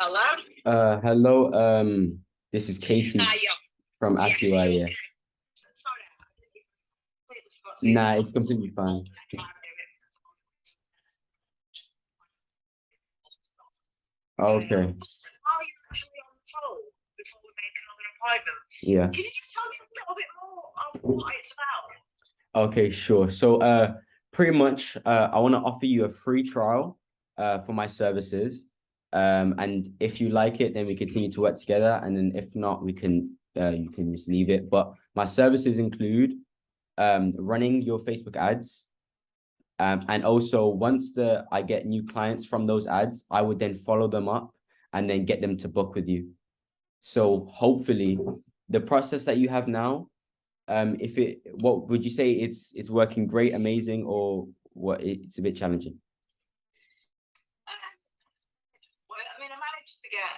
Hello? Hello. This is Casey Yeah. from Yeah, AccuEye. you Yeah. okay? Sorry, I completely forgot to Nah, introduce it's myself completely before fine. the next time I do it. Okay. While you're actually on the phone, before we make another appointment, Yeah. can you just tell me a little bit more of what it's about? Okay, sure. So, pretty much, I want to offer you a free trial, for my services. And if you like it, then we continue to work together. And then if not, you can just leave it. But my services include, running your Facebook ads. And also once I get new clients from those ads, I would then follow them up and then get them to book with you. So hopefully the process that you have now, what would you say it's working great, amazing, or what it's a bit challenging? Um, well, I mean, I managed to get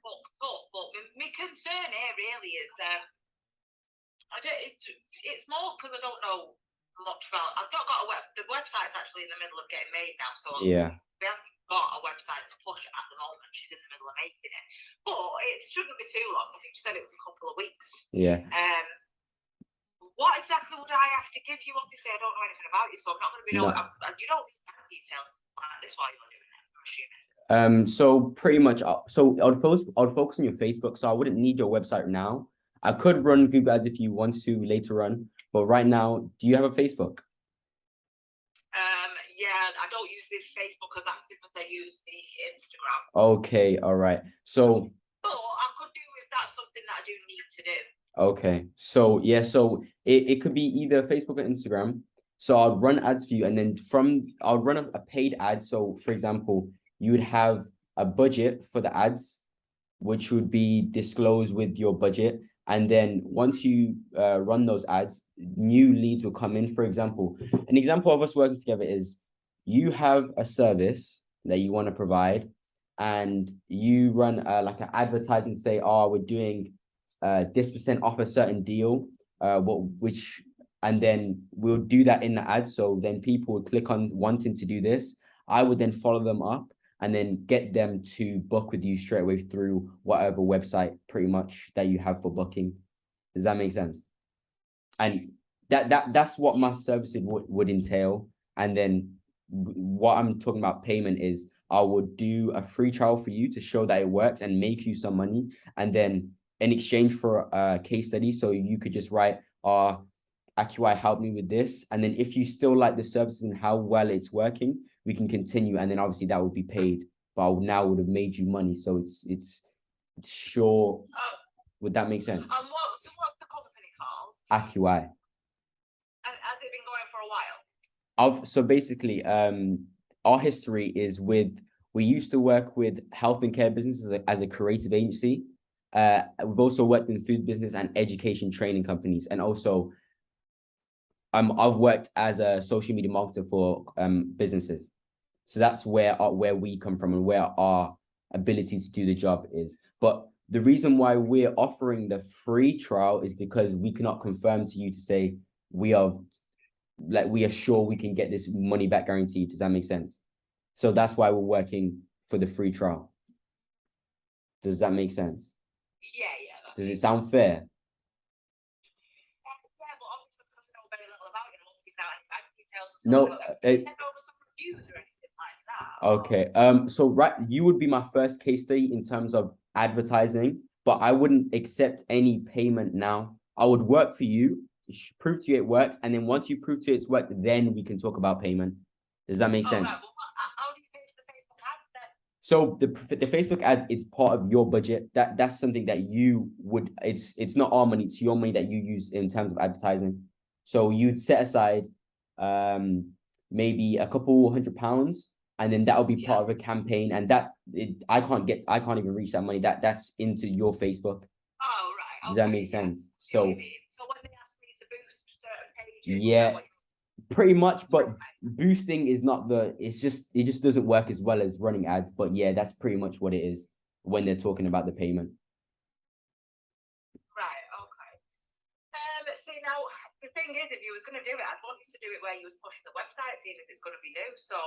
booked up, but my concern here really is I don't. It's more because I don't know much about. I've not got a web. The website's actually in the middle of getting made now, so Yeah, we haven't got a website to push at the moment. She's in the middle of making it, but it shouldn't be too long. I think she said it was a couple of weeks. yeah. What exactly would I have to give you? Obviously, I don't know anything about you, so I'm not going to be knowing. No. You don't need that detail like this while you're doing it. I'm assuming. So pretty much, I would focus on your Facebook, so I wouldn't need your website now. I could run Google Ads if you want to later on, but right now, do you have a Facebook? Yeah, I don't use this Facebook as active as I use the Instagram. Okay, all right. So But I could do if that's something that I do need to do. okay. So yeah, so it could be either Facebook or Instagram. So I'll run ads for you, and then I'll run a paid ad. So for example, you would have a budget for the ads, which would be disclosed with your budget. And then once you run those ads, new leads will come in. For example, an example of us working together is you have a service that you want to provide, and you run like an advertising, say, oh, we're doing this percent off a certain deal, and then we'll do that in the ad. So then people would click on wanting to do this. I would then follow them up and then get them to book with you straight away through whatever website pretty much that you have for booking. Does that make sense? And that's what my services would entail. And then what I'm talking about payment is I would do a free trial for you to show that it works and make you some money. And then in exchange for a case study, so you could just write, AccuEye helped me with this. And then if you still like the services and how well it's working, we can continue. And then obviously that would be paid. But I would have made you money. So it's sure. Would that make sense? What's the company called? AccuEye. And has it been going for a while? So basically, our history is we used to work with health and care businesses as a creative agency. We've also worked in food business and education training companies, and also I've worked as a social media marketer for businesses. So that's where we come from and where our ability to do the job is. But the reason why we're offering the free trial is because we cannot confirm to you to say we are sure we can get this money back guaranteed. Does that make sense? So that's why we're working for the free trial. Does that make sense? Yeah. Does it sound fair? Yeah, but obviously because I know very little about you, I don't give out any bank details and stuff. No. Can you send over some reviews or anything like that? Okay. So right, you would be my first case study in terms of advertising, but I wouldn't accept any payment now. I would work for you, prove to you it works, and then once you prove to you it's worked, then we can talk about payment. Does that make sense? Right. Well, how do you pay for the Facebook ads then? So the Facebook ads, it's part of your budget. That's something that you would. It's not our money. It's your money that you use in terms of advertising. So you'd set aside, maybe a couple £100, and then that'll be part of a campaign. And I can't even reach that money. That's into your Facebook. Oh, right. Does that make sense? So when they ask me to boost certain pages, yeah, pretty much, but boosting is not it just doesn't work as well as running ads. But yeah, that's pretty much what it is when they're talking about the payment. Right, okay. See, now, the thing is, if you was going to do it, I'd want you to do it where you was pushing the website, seeing if it's going to be new. So,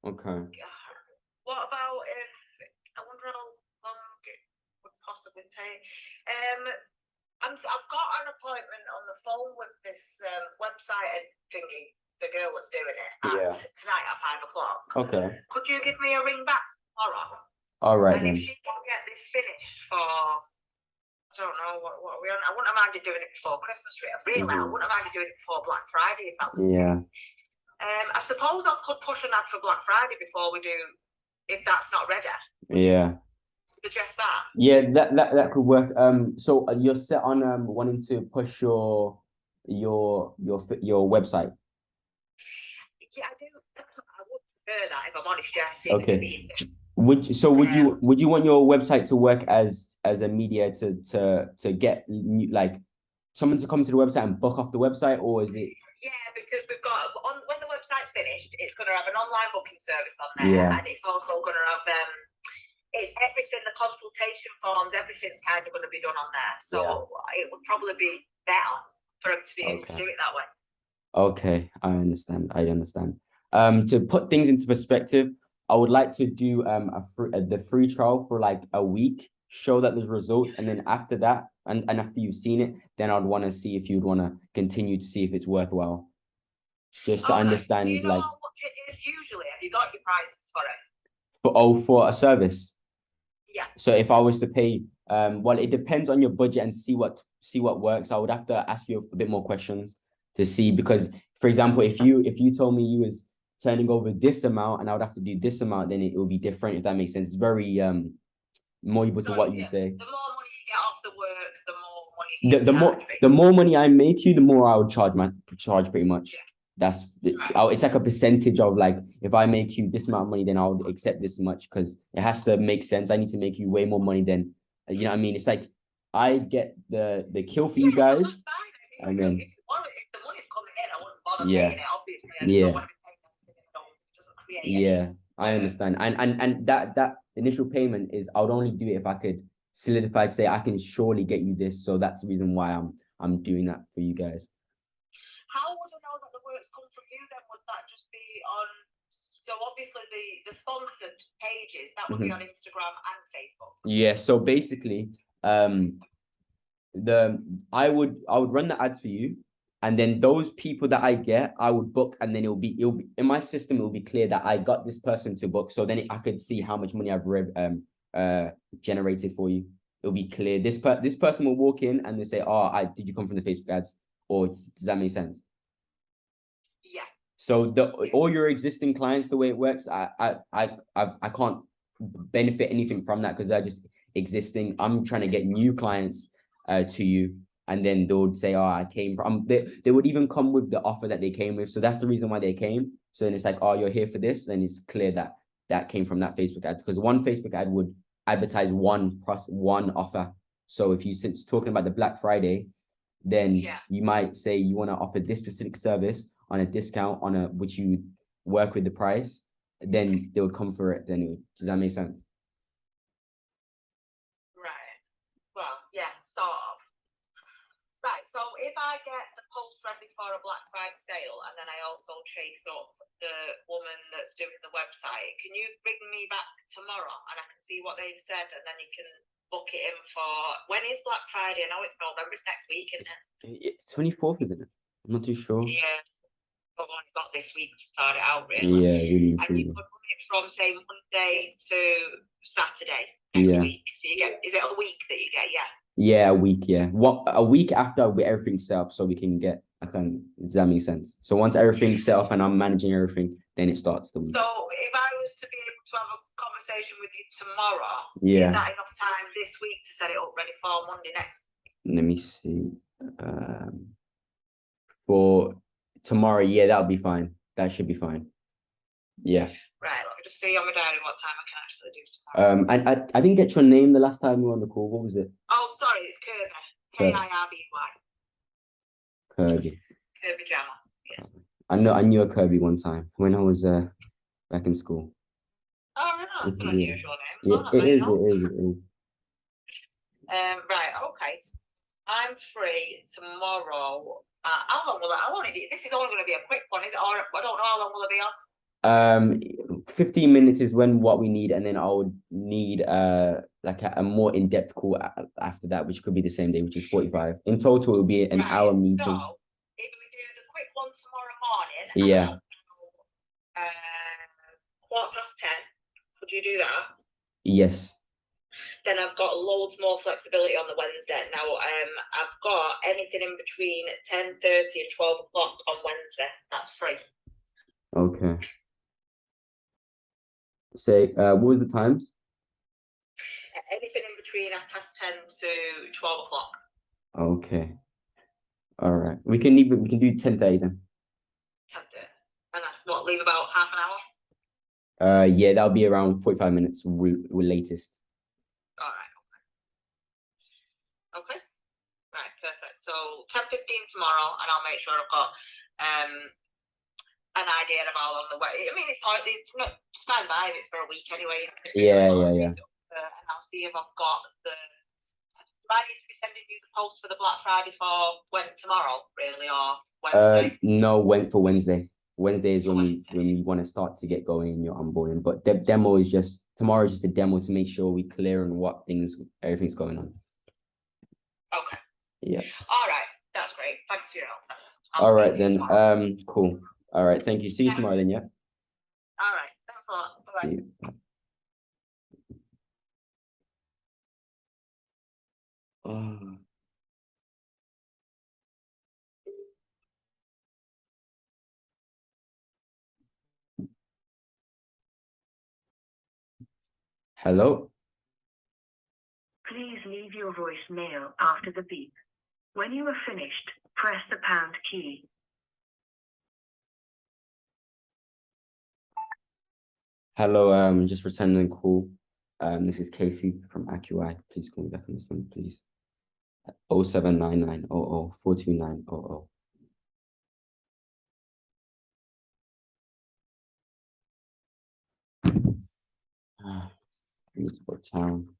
Okay. what about if, I wonder how I've got an appointment on the phone with this website thingy, the girl that's doing it, tonight at 5 o'clock. Okay. Could you give me a ring back tomorrow? All right, and then. if she can get this finished for, I don't know, what are we on? I wouldn't have minded doing it before Christmas, really. I wouldn't have minded doing it before Black Friday if that was the case. I suppose I could push an ad for Black Friday before we do, if that's not ready. Yeah. Suggest that. Yeah, that could work. So you're set on wanting to push your website. Yeah, I do. I would prefer that if I'm honest. Yeah. Okay. Would you want your website to work as a media to get like someone to come to the website and book off the website, or is it? Yeah, because we've got when the website's finished, it's going to have an online booking service on there, and it's also going to have it's everything, the consultation forms, everything's kind of going to be done on there. So it would probably be better for them to be able to do it that way. Okay, I understand. To put things into perspective, I would like to do the free trial for like a week, show that there's results, and then after that, and after you've seen it, then I'd want to see if you'd want to continue to see if it's worthwhile. Just to understand, do you know how much it is usually? Have you got your prices for it? For a service. Yeah. So if I was to pay, well, it depends on your budget and see what works. I would have to ask you a bit more questions to see, because, for example, if you told me you was turning over this amount and I would have to do this amount, then it will be different, if that makes sense. It's very more able to what you say. The more money you get off the work, the more money you charge. The more money I make you, the more I would charge pretty much. Yeah. It's like a percentage of, like, if I make you this amount of money, then I'll accept this much, because it has to make sense. I need to make you way more money than, you know what I mean? It's like I get the kill for you guys. That's fine. And then if the money's coming in, I wouldn't bother paying it, obviously. I don't want to be paying it doesn't create I understand. And that initial payment is, I would only do it if I could solidify to say I can surely get you this. So that's the reason why I'm doing that for you guys. How would I know that the work's come from you then? Would that just be on, so obviously the sponsored pages, that would be on Instagram and Facebook? Yeah, so basically, I would run the ads for you, and then those people that I get, I would book, and then it'll be in my system, it'll be clear that I got this person to book, so then I could see how much money I've generated for you. It'll be clear. This person will walk in and they say, did you come from the Facebook ads? Or does that make sense? Yeah. So all your existing clients, the way it works, I can't benefit anything from that, because they're just existing. I'm trying to get new clients to you, and then they would say, I came from, they would even come with the offer that they came with. So that's the reason why they came. So then it's like, you're here for this, then it's clear that came from that Facebook ad, because one Facebook ad would advertise one offer. So if you're talking about the Black Friday, then you might say you want to offer this specific service on a discount which you work with the price, then they would come for it. Does that make sense? Right. Well, yeah, sort of. Right. So if I get the post ready for a Black Friday sale, and then I also chase up the woman that's doing the website, can you bring me back tomorrow and I can see what they've said, and then you can book it in for, when is Black Friday? I know it's November, it's next week, isn't it? It's 24th, isn't it? I'm not too sure. Yeah, I've only got this week to start it out, really. Yeah, really. And you could run it from, say, Monday to Saturday next week. So is it a week that you get? Yeah, a week. Yeah, a week after everything's set up, so we can get. Does that make sense? So once everything's set up and I'm managing everything, then it starts the week. So if I was to be able to have a conversation with you tomorrow, is that enough time this week to set it up ready for Monday next week? Let me see. For tomorrow, that'll be fine. That should be fine. Yeah. Right, let me just see on my diary what time I can actually do tomorrow. And I didn't get your name the last time we were on the call. What was it? Oh, sorry, it's Kirby. Kirby. Kirby. Kirby Jammer. Yeah. I knew a Kirby one time when I was back in school. Oh, no, that's an unusual name. It is. Right, okay. I'm free tomorrow. How long will that? This is only going to be a quick one, is it? Or I don't know, how long will it be on? 15 minutes is what we need, and then I would need like a more in-depth call after that, which could be the same day, which is 45. In total, it will be an hour meeting. So if we do the quick one tomorrow morning, yeah. 10:15, could you do that? Yes. Then I've got loads more flexibility on the Wednesday. Now, I've got anything in between 10:30 and 12 o'clock on Wednesday. That's free. Okay. Say, what was the times? Anything in between 10:30 to 12 o'clock. Okay. All right. We can do 10:30 then. 10:30. And that's leave about half an hour? Yeah, that'll be around 45 minutes latest. All right. Okay. Right, perfect. So 10:15 tomorrow, and I'll make sure I've got an idea of how long the way. I mean, it's not stand by if it's for a week anyway. Yeah. And I'll see if I've got the. Do I need to be sending you the post for the Black Friday for tomorrow, really, or Wednesday? No, went for Wednesday. Wednesday is when we want to start to get going in your onboarding. But the demo is tomorrow is just a demo to make sure we're clear on everything's going on. Okay. Yeah. All right. That's great. Thanks for your help. All right then. Cool. All right. Thank you. See you tomorrow then. Yeah. All right. Thanks a lot. Bye. Hello. Please leave your voicemail after the beep. When you are finished, press the pound key. Hello, just returning the call. This is Casey from AccuEye. Please call me back on this number, please. 0799 00 429 00. I need to go to town.